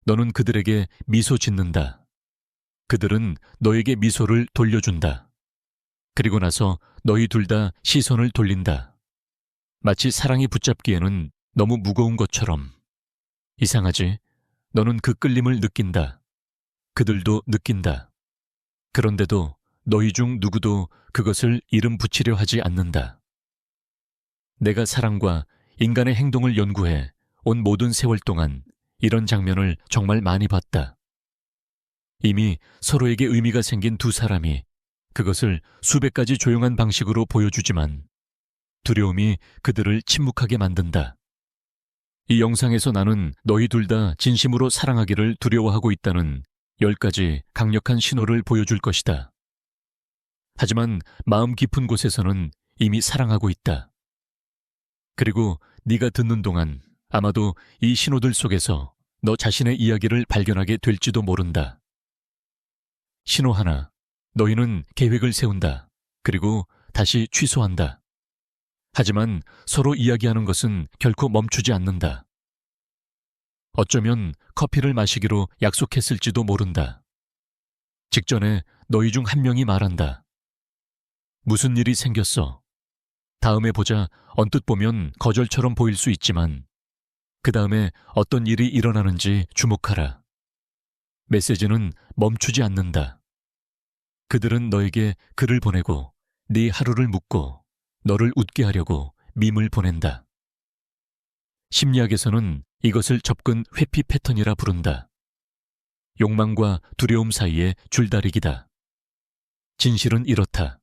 너는 그들에게 미소 짓는다. 그들은 너에게 미소를 돌려준다. 그리고 나서 너희 둘 다 시선을 돌린다. 마치 사랑이 붙잡기에는 너무 무거운 것처럼. 이상하지? 너는 그 끌림을 느낀다. 그들도 느낀다. 그런데도 너희 중 누구도 그것을 이름 붙이려 하지 않는다. 내가 사랑과 인간의 행동을 연구해 온 모든 세월 동안 이런 장면을 정말 많이 봤다. 이미 서로에게 의미가 생긴 두 사람이 그것을 수백 가지 조용한 방식으로 보여주지만 두려움이 그들을 침묵하게 만든다. 이 영상에서 나는 너희 둘 다 진심으로 사랑하기를 두려워하고 있다는 10가지 강력한 신호를 보여줄 것이다. 하지만 마음 깊은 곳에서는 이미 사랑하고 있다. 그리고 네가 듣는 동안 아마도 이 신호들 속에서 너 자신의 이야기를 발견하게 될지도 모른다. 신호 하나, 너희는 계획을 세운다. 그리고 다시 취소한다. 하지만 서로 이야기하는 것은 결코 멈추지 않는다. 어쩌면 커피를 마시기로 약속했을지도 모른다. 직전에 너희 중 한 명이 말한다. 무슨 일이 생겼어? 다음에 보자. 언뜻 보면 거절처럼 보일 수 있지만 그 다음에 어떤 일이 일어나는지 주목하라. 메시지는 멈추지 않는다. 그들은 너에게 글을 보내고 네 하루를 묻고 너를 웃게 하려고 밈을 보낸다. 심리학에서는 이것을 접근 회피 패턴이라 부른다. 욕망과 두려움 사이의 줄다리기다. 진실은 이렇다.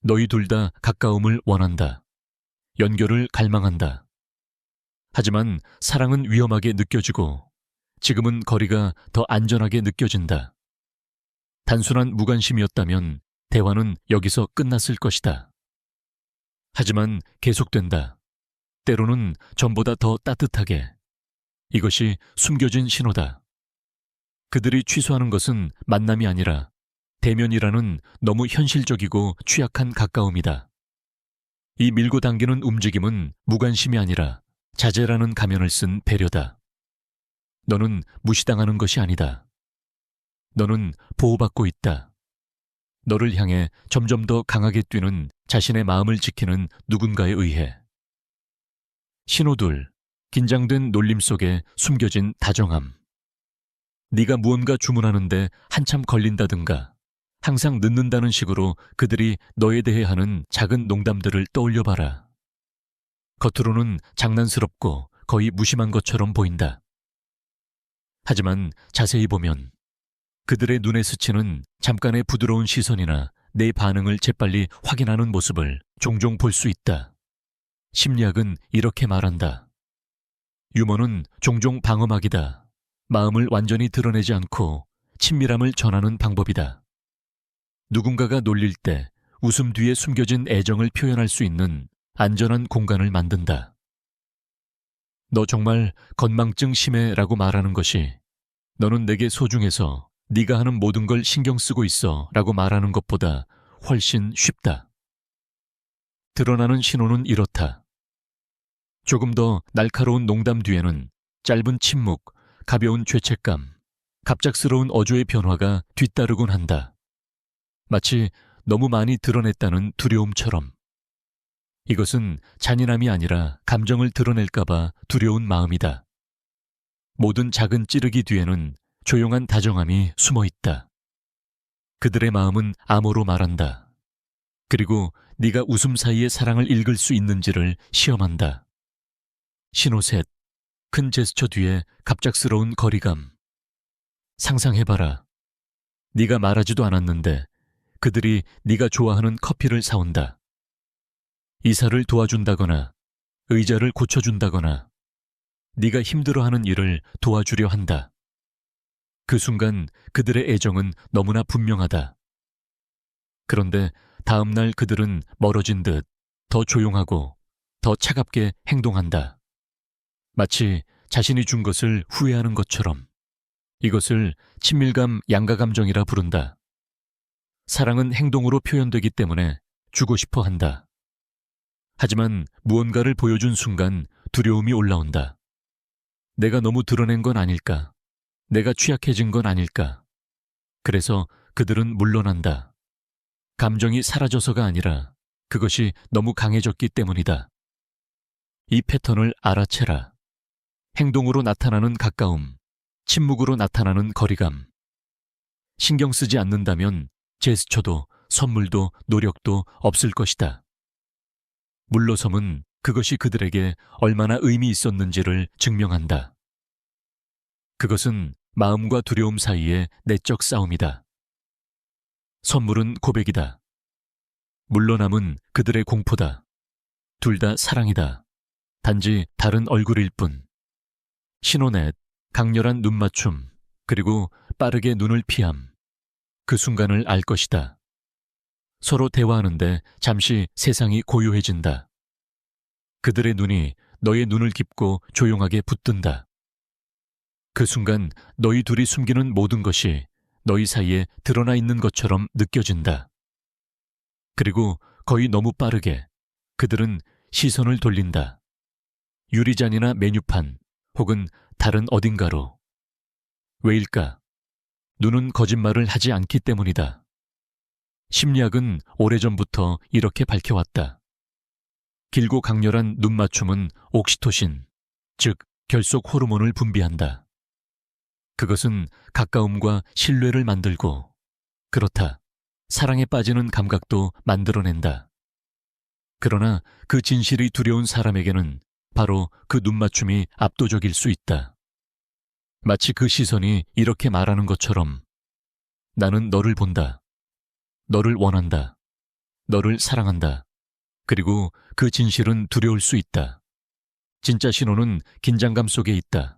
너희 둘 다 가까움을 원한다. 연결을 갈망한다. 하지만 사랑은 위험하게 느껴지고 지금은 거리가 더 안전하게 느껴진다. 단순한 무관심이었다면 대화는 여기서 끝났을 것이다. 하지만 계속된다. 때로는 전보다 더 따뜻하게. 이것이 숨겨진 신호다. 그들이 취소하는 것은 만남이 아니라 대면이라는 너무 현실적이고 취약한 가까움이다. 이 밀고 당기는 움직임은 무관심이 아니라 자제라는 가면을 쓴 배려다. 너는 무시당하는 것이 아니다. 너는 보호받고 있다. 너를 향해 점점 더 강하게 뛰는 자신의 마음을 지키는 누군가에 의해. 신호 둘, 긴장된 놀림 속에 숨겨진 다정함. 네가 무언가 주문하는데 한참 걸린다든가 항상 늦는다는 식으로 그들이 너에 대해 하는 작은 농담들을 떠올려봐라. 겉으로는 장난스럽고 거의 무심한 것처럼 보인다. 하지만 자세히 보면 그들의 눈에 스치는 잠깐의 부드러운 시선이나 내 반응을 재빨리 확인하는 모습을 종종 볼 수 있다. 심리학은 이렇게 말한다. 유머는 종종 방어막이다. 마음을 완전히 드러내지 않고 친밀함을 전하는 방법이다. 누군가가 놀릴 때 웃음 뒤에 숨겨진 애정을 표현할 수 있는 안전한 공간을 만든다. 너 정말 건망증 심해라고 말하는 것이 너는 내게 소중해서 네가 하는 모든 걸 신경 쓰고 있어 라고 말하는 것보다 훨씬 쉽다. 드러나는 신호는 이렇다. 조금 더 날카로운 농담 뒤에는 짧은 침묵, 가벼운 죄책감, 갑작스러운 어조의 변화가 뒤따르곤 한다. 마치 너무 많이 드러냈다는 두려움처럼. 이것은 잔인함이 아니라 감정을 드러낼까봐 두려운 마음이다. 모든 작은 찌르기 뒤에는 조용한 다정함이 숨어 있다. 그들의 마음은 암호로 말한다. 그리고 네가 웃음 사이의 사랑을 읽을 수 있는지를 시험한다. 신호 셋, 큰 제스처 뒤에 갑작스러운 거리감. 상상해봐라. 네가 말하지도 않았는데 그들이 네가 좋아하는 커피를 사온다. 이사를 도와준다거나 의자를 고쳐준다거나 네가 힘들어하는 일을 도와주려 한다. 그 순간 그들의 애정은 너무나 분명하다. 그런데 다음 날 그들은 멀어진 듯 더 조용하고 더 차갑게 행동한다. 마치 자신이 준 것을 후회하는 것처럼. 이것을 친밀감 양가감정이라 부른다. 사랑은 행동으로 표현되기 때문에 주고 싶어 한다. 하지만 무언가를 보여준 순간 두려움이 올라온다. 내가 너무 드러낸 건 아닐까? 내가 취약해진 건 아닐까? 그래서 그들은 물러난다. 감정이 사라져서가 아니라 그것이 너무 강해졌기 때문이다. 이 패턴을 알아채라. 행동으로 나타나는 가까움, 침묵으로 나타나는 거리감. 신경 쓰지 않는다면 제스처도 선물도 노력도 없을 것이다. 물러섬은 그것이 그들에게 얼마나 의미 있었는지를 증명한다. 그것은 마음과 두려움 사이의 내적 싸움이다. 선물은 고백이다. 물러남은 그들의 공포다. 둘 다 사랑이다. 단지 다른 얼굴일 뿐. 신호넷, 강렬한 눈맞춤, 그리고 빠르게 눈을 피함. 그 순간을 알 것이다. 서로 대화하는데 잠시 세상이 고요해진다. 그들의 눈이 너의 눈을 깊고 조용하게 붙든다. 그 순간 너희 둘이 숨기는 모든 것이 너희 사이에 드러나 있는 것처럼 느껴진다. 그리고 거의 너무 빠르게 그들은 시선을 돌린다. 유리잔이나 메뉴판 혹은 다른 어딘가로. 왜일까? 눈은 거짓말을 하지 않기 때문이다. 심리학은 오래전부터 이렇게 밝혀왔다. 길고 강렬한 눈맞춤은 옥시토신, 즉 결속 호르몬을 분비한다. 그것은 가까움과 신뢰를 만들고, 그렇다, 사랑에 빠지는 감각도 만들어낸다. 그러나 그 진실이 두려운 사람에게는 바로 그 눈맞춤이 압도적일 수 있다. 마치 그 시선이 이렇게 말하는 것처럼 나는 너를 본다. 너를 원한다. 너를 사랑한다. 그리고 그 진실은 두려울 수 있다. 진짜 신호는 긴장감 속에 있다.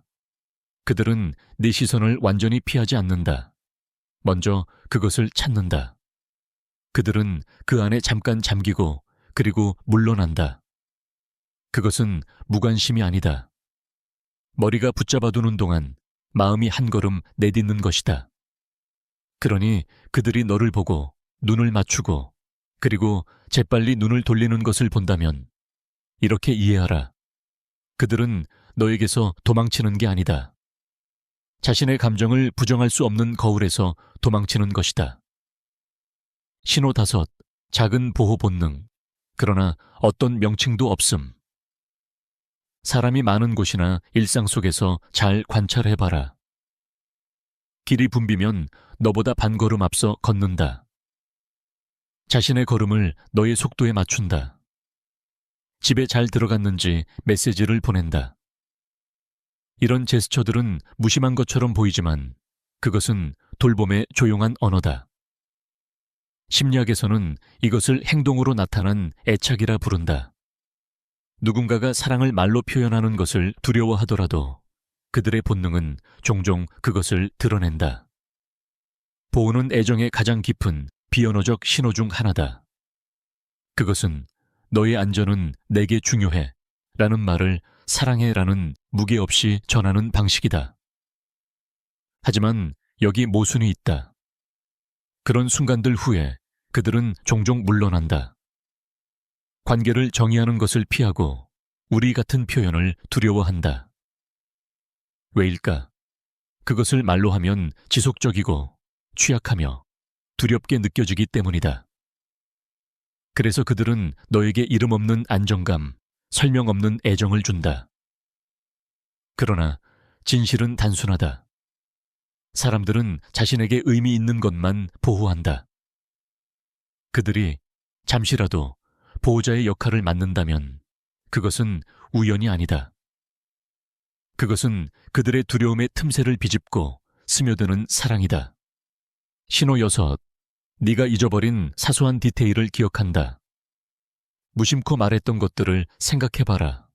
그들은 네 시선을 완전히 피하지 않는다. 먼저 그것을 찾는다. 그들은 그 안에 잠깐 잠기고 그리고 물러난다. 그것은 무관심이 아니다. 머리가 붙잡아두는 동안 마음이 한 걸음 내딛는 것이다. 그러니 그들이 너를 보고 눈을 맞추고 그리고 재빨리 눈을 돌리는 것을 본다면 이렇게 이해하라. 그들은 너에게서 도망치는 게 아니다. 자신의 감정을 부정할 수 없는 거울에서 도망치는 것이다. 신호 5, 작은 보호 본능, 그러나 어떤 명칭도 없음. 사람이 많은 곳이나 일상 속에서 잘 관찰해봐라. 길이 붐비면 너보다 반걸음 앞서 걷는다. 자신의 걸음을 너의 속도에 맞춘다. 집에 잘 들어갔는지 메시지를 보낸다. 이런 제스처들은 무심한 것처럼 보이지만 그것은 돌봄의 조용한 언어다. 심리학에서는 이것을 행동으로 나타난 애착이라 부른다. 누군가가 사랑을 말로 표현하는 것을 두려워하더라도 그들의 본능은 종종 그것을 드러낸다. 보호는 애정의 가장 깊은 비언어적 신호 중 하나다. 그것은 너의 안전은 내게 중요해 라는 말을 사랑해 라는 무게 없이 전하는 방식이다. 하지만 여기 모순이 있다. 그런 순간들 후에 그들은 종종 물러난다. 관계를 정의하는 것을 피하고 우리 같은 표현을 두려워한다. 왜일까? 그것을 말로 하면 지속적이고 취약하며 두렵게 느껴지기 때문이다. 그래서 그들은 너에게 이름 없는 안정감, 설명 없는 애정을 준다. 그러나 진실은 단순하다. 사람들은 자신에게 의미 있는 것만 보호한다. 그들이 잠시라도 보호자의 역할을 맡는다면 그것은 우연이 아니다. 그것은 그들의 두려움의 틈새를 비집고 스며드는 사랑이다. 신호 6, 네가 잊어버린 사소한 디테일을 기억한다. 무심코 말했던 것들을 생각해봐라.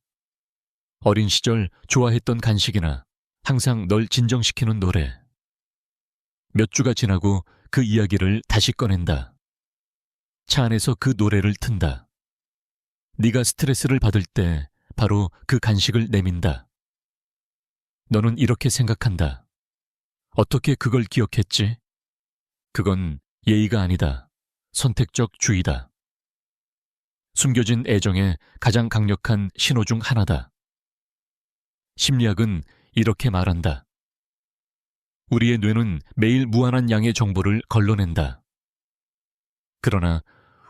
어린 시절 좋아했던 간식이나 항상 널 진정시키는 노래. 몇 주가 지나고 그 이야기를 다시 꺼낸다. 차 안에서 그 노래를 튼다. 네가 스트레스를 받을 때 바로 그 간식을 내민다. 너는 이렇게 생각한다. 어떻게 그걸 기억했지? 그건 예의가 아니다. 선택적 주의다. 숨겨진 애정의 가장 강력한 신호 중 하나다. 심리학은 이렇게 말한다. 우리의 뇌는 매일 무한한 양의 정보를 걸러낸다. 그러나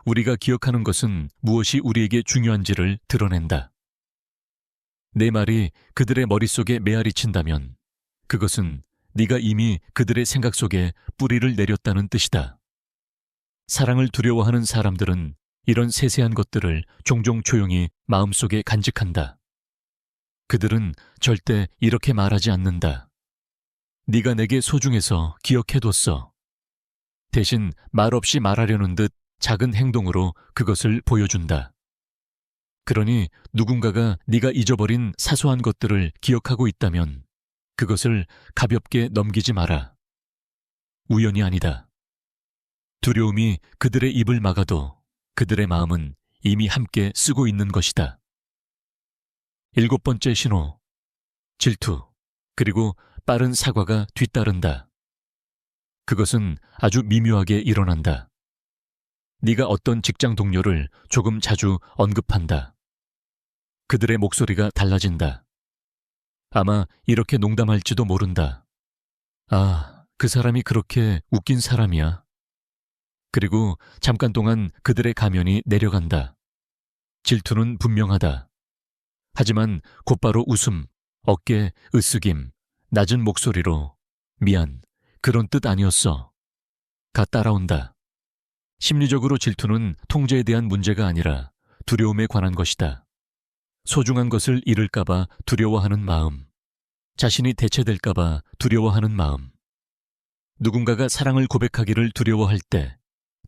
우리가 기억하는 것은 무엇이 우리에게 중요한지를 드러낸다. 내 말이 그들의 머릿속에 메아리 친다면 그것은 네가 이미 그들의 생각 속에 뿌리를 내렸다는 뜻이다. 사랑을 두려워하는 사람들은 이런 세세한 것들을 종종 조용히 마음속에 간직한다. 그들은 절대 이렇게 말하지 않는다. 네가 내게 소중해서 기억해뒀어. 대신 말없이 말하려는 듯 작은 행동으로 그것을 보여준다. 그러니 누군가가 네가 잊어버린 사소한 것들을 기억하고 있다면 그것을 가볍게 넘기지 마라. 우연이 아니다. 두려움이 그들의 입을 막아도 그들의 마음은 이미 함께 쓰고 있는 것이다. 7번째 신호, 질투, 그리고 빠른 사과가 뒤따른다. 그것은 아주 미묘하게 일어난다. 네가 어떤 직장 동료를 조금 자주 언급한다. 그들의 목소리가 달라진다. 아마 이렇게 농담할지도 모른다. 아, 그 사람이 그렇게 웃긴 사람이야. 그리고 잠깐 동안 그들의 가면이 내려간다. 질투는 분명하다. 하지만 곧바로 웃음, 어깨 으쓱임, 낮은 목소리로 미안, 그런 뜻 아니었어. 가 따라온다. 심리적으로 질투는 통제에 대한 문제가 아니라 두려움에 관한 것이다. 소중한 것을 잃을까봐 두려워하는 마음, 자신이 대체될까봐 두려워하는 마음. 누군가가 사랑을 고백하기를 두려워할 때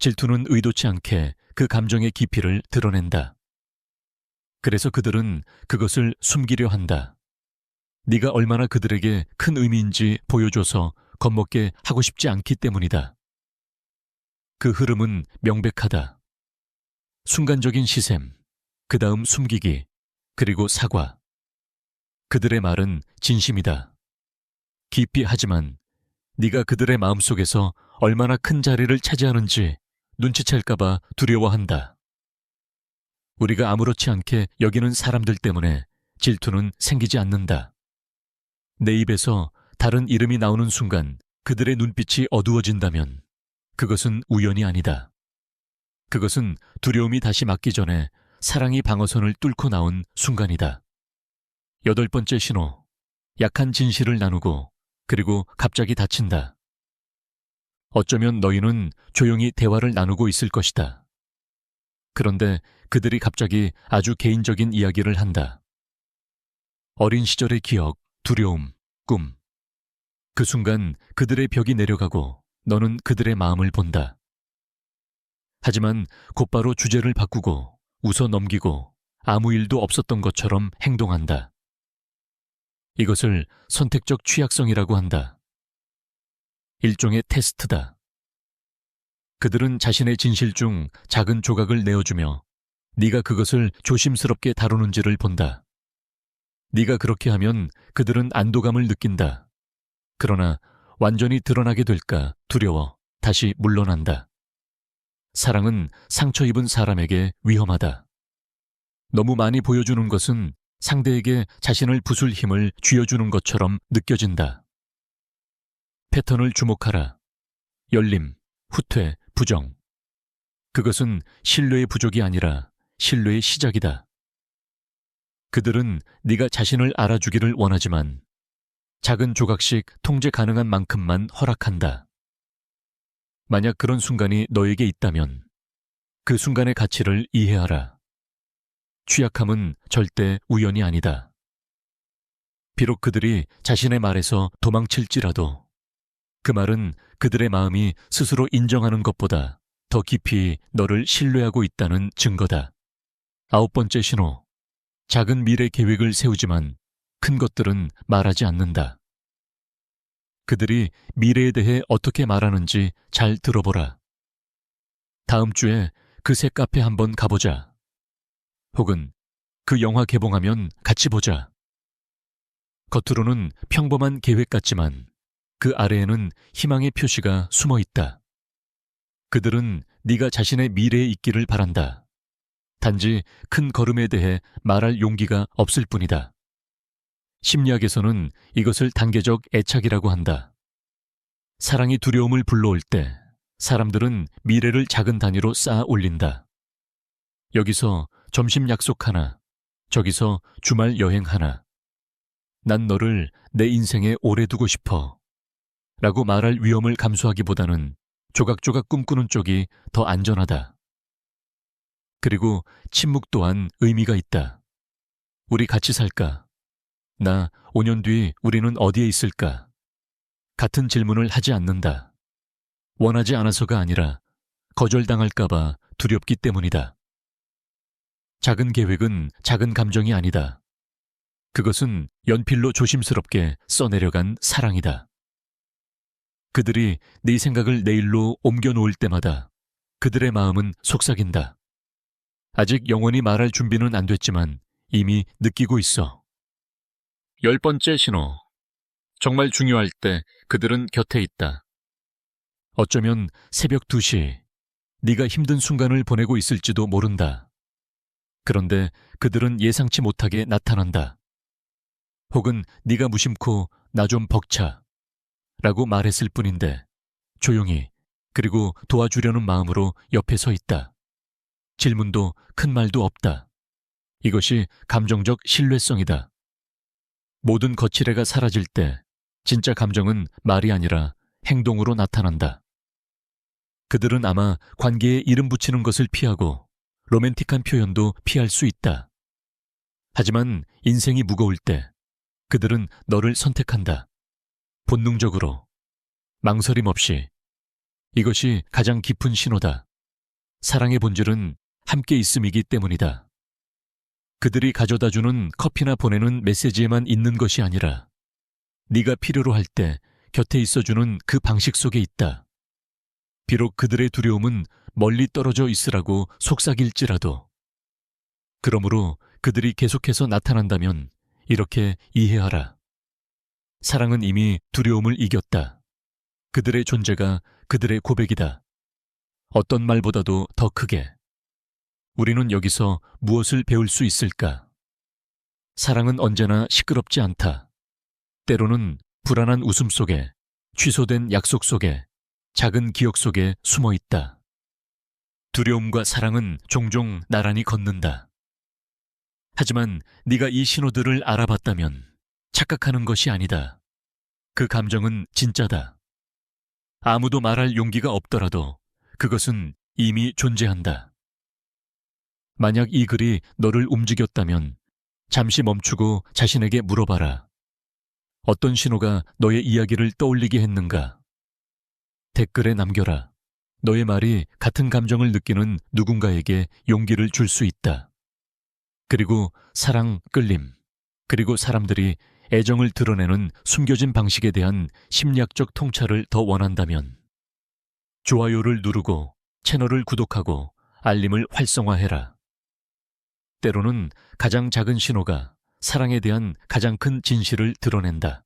질투는 의도치 않게 그 감정의 깊이를 드러낸다. 그래서 그들은 그것을 숨기려 한다. 네가 얼마나 그들에게 큰 의미인지 보여줘서 겁먹게 하고 싶지 않기 때문이다. 그 흐름은 명백하다. 순간적인 시샘, 그 다음 숨기기, 그리고 사과. 그들의 말은 진심이다. 깊이 하지만 네가 그들의 마음속에서 얼마나 큰 자리를 차지하는지 눈치챌까봐 두려워한다. 우리가 아무렇지 않게 여기는 사람들 때문에 질투는 생기지 않는다. 내 입에서 다른 이름이 나오는 순간 그들의 눈빛이 어두워진다면 그것은 우연이 아니다. 그것은 두려움이 다시 막기 전에 사랑이 방어선을 뚫고 나온 순간이다. 8번째 신호, 약한 진실을 나누고 그리고 갑자기 닫힌다. 어쩌면 너희는 조용히 대화를 나누고 있을 것이다. 그런데 그들이 갑자기 아주 개인적인 이야기를 한다. 어린 시절의 기억, 두려움, 꿈. 그 순간 그들의 벽이 내려가고 너는 그들의 마음을 본다. 하지만 곧바로 주제를 바꾸고 웃어 넘기고 아무 일도 없었던 것처럼 행동한다. 이것을 선택적 취약성이라고 한다. 일종의 테스트다. 그들은 자신의 진실 중 작은 조각을 내어주며 네가 그것을 조심스럽게 다루는지를 본다. 네가 그렇게 하면 그들은 안도감을 느낀다. 그러나 완전히 드러나게 될까 두려워 다시 물러난다. 사랑은 상처 입은 사람에게 위험하다. 너무 많이 보여주는 것은 상대에게 자신을 부술 힘을 쥐어주는 것처럼 느껴진다. 패턴을 주목하라. 열림, 후퇴, 부정. 그것은 신뢰의 부족이 아니라 신뢰의 시작이다. 그들은 네가 자신을 알아주기를 원하지만 작은 조각씩 통제 가능한 만큼만 허락한다. 만약 그런 순간이 너에게 있다면 그 순간의 가치를 이해하라. 취약함은 절대 우연이 아니다. 비록 그들이 자신의 말에서 도망칠지라도 그 말은 그들의 마음이 스스로 인정하는 것보다 더 깊이 너를 신뢰하고 있다는 증거다. 9번째 신호. 작은 미래 계획을 세우지만 큰 것들은 말하지 않는다. 그들이 미래에 대해 어떻게 말하는지 잘 들어보라. 다음 주에 그 새 카페 한번 가보자. 혹은 그 영화 개봉하면 같이 보자. 겉으로는 평범한 계획 같지만 그 아래에는 희망의 표시가 숨어 있다. 그들은 네가 자신의 미래에 있기를 바란다. 단지 큰 걸음에 대해 말할 용기가 없을 뿐이다. 심리학에서는 이것을 단계적 애착이라고 한다. 사랑이 두려움을 불러올 때 사람들은 미래를 작은 단위로 쌓아 올린다. 여기서 점심 약속 하나, 저기서 주말 여행 하나. 난 너를 내 인생에 오래 두고 싶어. 라고 말할 위험을 감수하기보다는 조각조각 꿈꾸는 쪽이 더 안전하다. 그리고 침묵 또한 의미가 있다. 우리 같이 살까? 나 5년 뒤 우리는 어디에 있을까? 같은 질문을 하지 않는다. 원하지 않아서가 아니라 거절당할까봐 두렵기 때문이다. 작은 계획은 작은 감정이 아니다. 그것은 연필로 조심스럽게 써내려간 사랑이다. 그들이 네 생각을 내일로 옮겨놓을 때마다 그들의 마음은 속삭인다. 아직 영원히 말할 준비는 안 됐지만 이미 느끼고 있어. 10번째 신호. 정말 중요할 때 그들은 곁에 있다. 어쩌면 새벽 2시, 네가 힘든 순간을 보내고 있을지도 모른다. 그런데 그들은 예상치 못하게 나타난다. 혹은 네가 무심코 나 좀 벅차 라고 말했을 뿐인데 조용히 그리고 도와주려는 마음으로 옆에 서 있다. 질문도 큰 말도 없다. 이것이 감정적 신뢰성이다. 모든 거칠애가 사라질 때 진짜 감정은 말이 아니라 행동으로 나타난다. 그들은 아마 관계에 이름 붙이는 것을 피하고 로맨틱한 표현도 피할 수 있다. 하지만 인생이 무거울 때 그들은 너를 선택한다. 본능적으로, 망설임 없이. 이것이 가장 깊은 신호다. 사랑의 본질은 함께 있음이기 때문이다. 그들이 가져다주는 커피나 보내는 메시지에만 있는 것이 아니라 네가 필요로 할 때 곁에 있어주는 그 방식 속에 있다. 비록 그들의 두려움은 멀리 떨어져 있으라고 속삭일지라도. 그러므로 그들이 계속해서 나타난다면 이렇게 이해하라. 사랑은 이미 두려움을 이겼다. 그들의 존재가 그들의 고백이다. 어떤 말보다도 더 크게. 우리는 여기서 무엇을 배울 수 있을까? 사랑은 언제나 시끄럽지 않다. 때로는 불안한 웃음 속에, 취소된 약속 속에, 작은 기억 속에 숨어 있다. 두려움과 사랑은 종종 나란히 걷는다. 하지만 네가 이 신호들을 알아봤다면 착각하는 것이 아니다. 그 감정은 진짜다. 아무도 말할 용기가 없더라도 그것은 이미 존재한다. 만약 이 글이 너를 움직였다면 잠시 멈추고 자신에게 물어봐라. 어떤 신호가 너의 이야기를 떠올리게 했는가? 댓글에 남겨라. 너의 말이 같은 감정을 느끼는 누군가에게 용기를 줄 수 있다. 그리고 사랑, 끌림, 그리고 사람들이 애정을 드러내는 숨겨진 방식에 대한 심리학적 통찰을 더 원한다면 좋아요를 누르고 채널을 구독하고 알림을 활성화해라. 때로는 가장 작은 신호가 사랑에 대한 가장 큰 진실을 드러낸다.